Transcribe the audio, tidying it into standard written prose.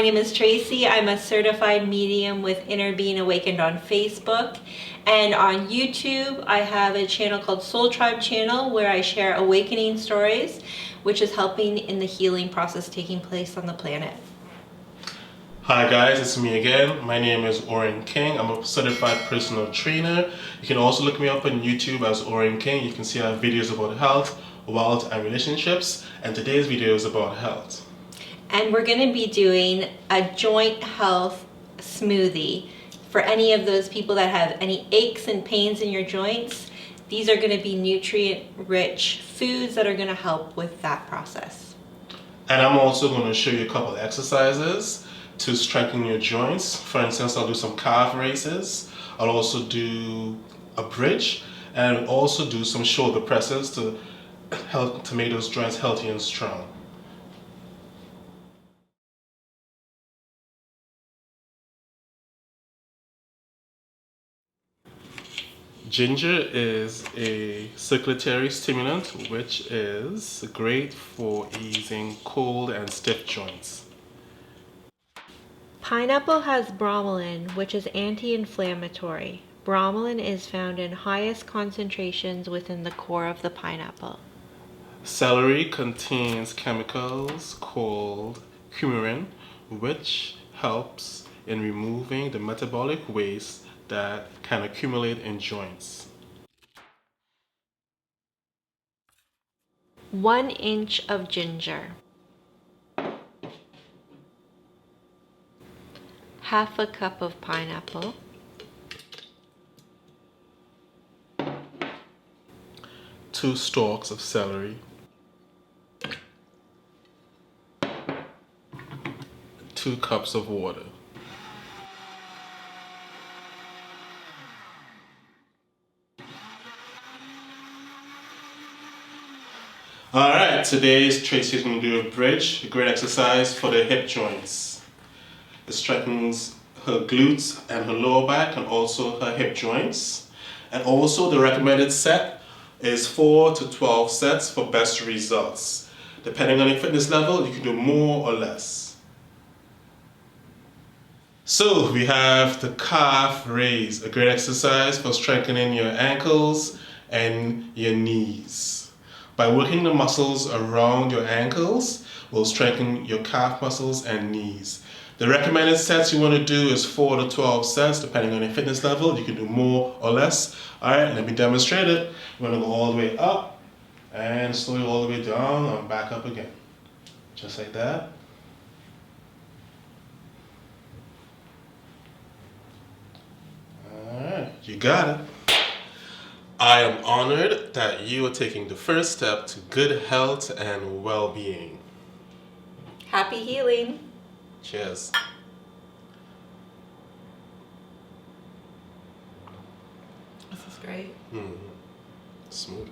name is Tracy. I'm a certified medium with Inner Being Awakened on Facebook. And on YouTube, I have a channel called Soul Tribe Channel where I share awakening stories, which is helping in the healing process taking place on the planet. Hi guys, it's me again. My name is Oren King. I'm a certified personal trainer. You can also look me up on YouTube as Oren King. You can see I have videos about health, wealth, and relationships. And today's video is about health. And we're going to be doing a joint health smoothie for any of those people that have any aches and pains in your joints. These are going to be nutrient-rich foods that are going to help with that process. And I'm also going to show you a couple of exercises to strengthen your joints. For instance, I'll do some calf raises. I'll also do a bridge and also do some shoulder presses to help to make those joints healthy and strong. Ginger is a circulatory stimulant which is great for easing cold and stiff joints. Pineapple has bromelain, which is anti-inflammatory. Bromelain is found in highest concentrations within the core of the pineapple. Celery contains chemicals called coumarin, which helps in removing the metabolic waste that can accumulate in joints. 1 inch of ginger. Half a cup of pineapple. Two stalks of celery. 2 cups of water. Alright, today's Tracy's going to do a bridge, a great exercise for the hip joints. It strengthens her glutes and her lower back and also her hip joints. And also the recommended set is 4 to 12 sets for best results. Depending on your fitness level, you can do more or less. So we have the calf raise, a great exercise for strengthening your ankles and your knees. By working the muscles around your ankles, will strengthen your calf muscles and knees. The recommended sets you want to do is 4 to 12 sets, depending on your fitness level. You can do more or less. Alright, let me demonstrate it. We're going to go all the way up and slowly all the way down and back up again. Just like that. Alright, you got it. I am honored that you are taking the first step to good health and well-being. Happy healing. Cheers. This is great. Smooth.